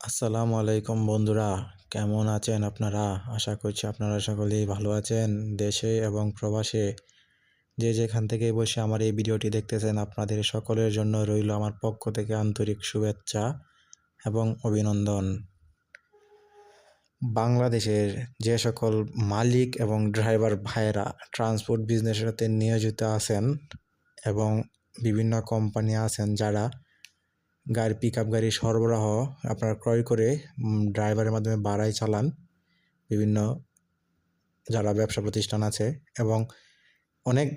আসসালামু আলাইকুম বন্ধুরা, কেমন আছেন আপনারা? আশা করছি আপনারা সকলেই ভালো আছেন। দেশে এবং প্রবাসে যে যেখান থেকে বসে আমার এই ভিডিওটি দেখতেছেন, আপনাদের সকলের জন্য রইল আমার পক্ষ থেকে আন্তরিক শুভেচ্ছা এবং অভিনন্দন। বাংলাদেশের যে সকল মালিক এবং ড্রাইভার ভাইয়েরা ট্রান্সপোর্ট বিজনেসের সাথে নিয়োজিত আছেন এবং বিভিন্ন কোম্পানি আছেন যারা পিকআপ গাড়ি সরবরাহ আপনারা ক্রয় করে ড্রাইভারের মাধ্যমে ভাড়ায় চালান, বিভিন্ন যারা ব্যবসা প্রতিষ্ঠান আছে এবং অনেক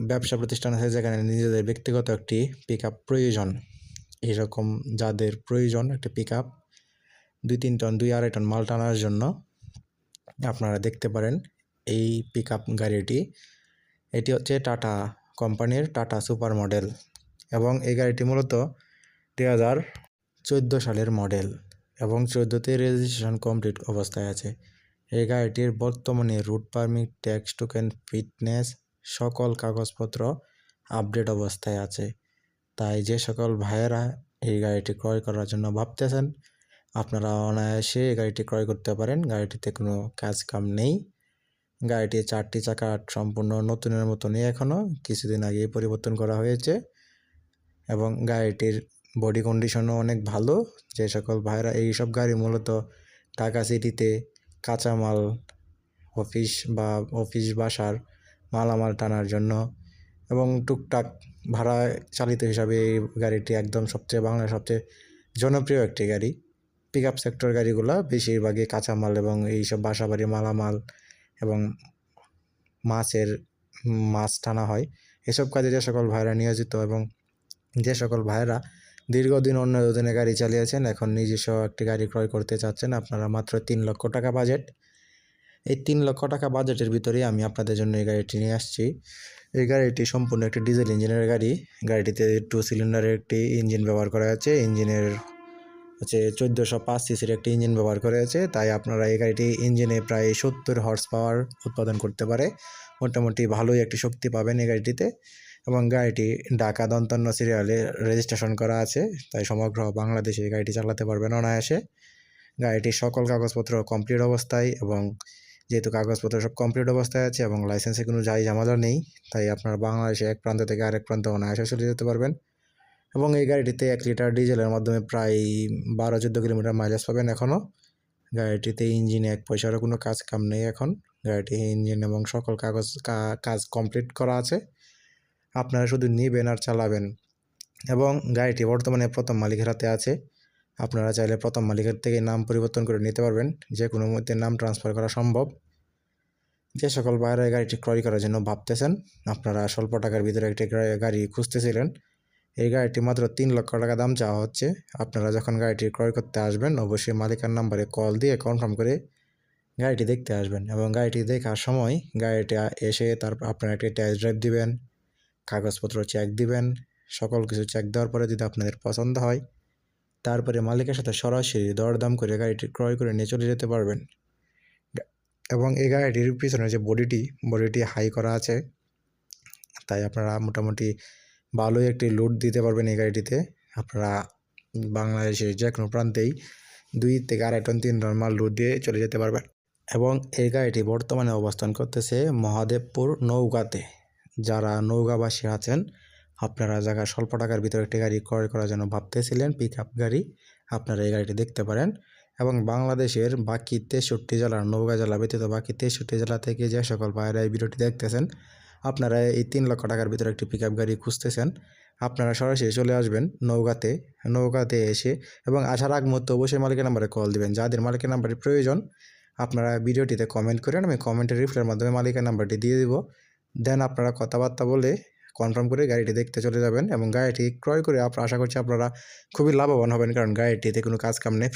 ব্যবসা প্রতিষ্ঠান আছে যেখানে নিজেদের ব্যক্তিগত একটি পিকআপ প্রয়োজন। এরকম যাদের প্রয়োজন একটি পিকআপ 2-3 টন 2-2.5 টন মাল টানার জন্য আপনারা দেখতে পারেন এই পিকআপ গাড়িটি। এটি হচ্ছে টাটা কোম্পানির টাটা সুপার মডেল এবং এই গাড়িটি মূলত 2014 সালের মডেল এবং 14তে রেজিস্ট্রেশন কমপ্লিট অবস্থায় আছে। এই গাড়িটির বর্তমানে route permit, tax token, fitness সকল কাগজপত্র আপডেট অবস্থায় আছে। তাই যে সকল ভাইয়েরা এই গাড়িটি ক্রয় করার জন্য ভাবতেছেন, আপনারা অনায়াসে এই গাড়িটি ক্রয় করতে পারেন। গাড়িটিতে কোনো কাজ কাম নেই। গাড়িটি 4টি চাকা সম্পূর্ণ নতুনের মতনই, এখনও কিছুদিন আগেই পরিবর্তন করা হয়েছে এবং গাড়িটির বডি কন্ডিশনও অনেক ভালো। যে সকল ভাইরা এইসব গাড়ি মূলত ঢাকা সিটিতে কাঁচামাল, অফিস বাসার মালামাল টানার জন্য এবং টুকটাক ভাড়া চালিত হিসাবে এই গাড়িটি একদম বাংলার সবচেয়ে জনপ্রিয় একটি গাড়ি। পিকআপ সেক্টর গাড়িগুলো বেশিরভাগই কাঁচামাল এবং এইসব বাসাবাড়ি মালামাল এবং মাছ টানা হয়। এসব কাজে যে সকল ভাইরা নিয়োজিত এবং যে সকল ভাইয়েরা দীর্ঘদিন অন্য অধীনে গাড়ি চালিয়েছেন, এখন নিজস্ব একটি গাড়ি ক্রয় করতে চাচ্ছেন, আপনারা মাত্র 3 লক্ষ টাকা বাজেট। এই 3 লক্ষ টাকা বাজেটের ভিতরেই আমি আপনাদের জন্য এই গাড়িটি নিয়ে আসছি। এই গাড়িটি সম্পূর্ণ একটি ডিজেল ইঞ্জিনের গাড়ি। গাড়িটিতে 2 সিলিন্ডারের একটি ইঞ্জিন ব্যবহার করা হয়েছে। ইঞ্জিনের হচ্ছে 1405 সিসির একটি ইঞ্জিন ব্যবহার করা হয়েছে। তাই আপনারা এই গাড়িটি ইঞ্জিনে প্রায় 70 হর্স পাওয়ার উৎপাদন করতে পারে। মোটামুটি ভালোই একটি শক্তি পাবেন এই গাড়িটিতে এবং গাড়িটি ঢাকা 55 সিরিয়ালে রেজিস্ট্রেশন করা আছে। তাই সমগ্র বাংলাদেশে এই গাড়িটি চালাতে পারবেন অনায়াসে। গাড়িটির সকল কাগজপত্র কমপ্লিট অবস্থায় এবং যেহেতু কাগজপত্র সব কমপ্লিট অবস্থায় আছে এবং লাইসেন্সে কোনো ঝামেলা নেই, তাই আপনারা বাংলাদেশে এক প্রান্ত থেকে আরেক প্রান্তে অনায়াসে চলে যেতে পারবেন এবং এই গাড়িটিতে 1 লিটার ডিজেলের মাধ্যমে প্রায় 12-14 কিলোমিটার মাইলেজ পাবেন। এখনও গাড়িটিতে ইঞ্জিনে 1 পয়সারও কোনো কাজ কাম নেই। এখন গাড়িটি ইঞ্জিন এবং সকল কাজ কমপ্লিট করা আছে। আপনারা শুধু নিবেন আর চালাবেন এবং গাড়িটি বর্তমানে প্রথম মালিকের হাতে আছে। আপনারা চাইলে প্রথম মালিকের থেকে নাম পরিবর্তন করে নিতে পারবেন। যে কোনো মধ্যে নাম ট্রান্সফার করা সম্ভব। যে সকল ভাইয়েরা গাড়িটি ক্রয় করার জন্য ভাবতেছেন, আপনারা স্বল্প টাকার ভিতরে একটি গাড়ি খুঁজতেছিলেন, এই গাড়িটি মাত্র 3 লক্ষ টাকা দাম চাওয়া হচ্ছে। আপনারা যখন গাড়িটি ক্রয় করতে আসবেন, অবশ্যই মালিকের নাম্বারে কল দিয়ে কনফার্ম করে গাড়িটি দেখতে আসবেন এবং গাড়িটি দেখার সময় গাড়িটি এসে তারপর আপনারা একটি টেস্ট ড্রাইভ দিবেন, কাগজপত্র চেক দিবেন। সকল কিছু চেক দেওয়ার পরে যদি আপনাদের পছন্দ হয়, তারপরে মালিকের সাথে সরাসরি দরদাম করে গাড়িটি ক্রয় করে নিয়ে চলে যেতে পারবেন। এবং এই গাড়িটির পিছনে যে বডিটি হাই করা আছে, তাই আপনারা মোটামুটি ভালোই একটি লোড দিতে পারবেন এই গাড়িটিতে। আপনারা বাংলাদেশের যে কোনো প্রান্তেই 2 থেকে 2.5 টন 3 টন মাল লোড দিয়ে চলে যেতে পারবেন এবং এই গাড়িটি বর্তমানে অবস্থান করতেছে মহাদেবপুর নওগাঁতে। যারা নওগাঁবাসী আছেন, আপনারা জায়গা স্বল্প টাকার ভিতরে একটি গাড়ি ক্রয় করার জন্য ভাবতেছিলেন পিকআপ গাড়ি, আপনারা এই গাড়িটি দেখতে পারেন এবং বাংলাদেশের বাকি 63 জেলার, নওগাঁ জেলা ব্যতীত বাকি 63 জেলা থেকে যে সকল ভাইয়েরা এই ভিডিওটি দেখতেছেন, আপনারা এই 3 লক্ষ টাকার ভিতরে একটি পিকআপ গাড়ি খুঁজতেছেন, আপনারা সরাসরি চলে আসবেন নওগাঁতে এসে এবং আসার আগ মুহূর্তে অবশ্যই মালিকের নাম্বারে কল দিবেন। যাদের মালিকের নাম্বারের প্রয়োজন, আপনারা ভিডিওটিতে কমেন্ট করেন, আমি কমেন্টের রিপ্লাইয়ের মাধ্যমে মালিকের নাম্বারটি দিয়ে দিব। দেন আপনারা কথাবার্তা বলে কনফার্ম করে গাড়িটি দেখতে চলে যাবেন এবং গাড়িটি ক্রয় করে আশা করছি আপনারা খুবই লাভবান হবেন, কারণ গাড়িটিতে কোনো কাজ কাম নেই।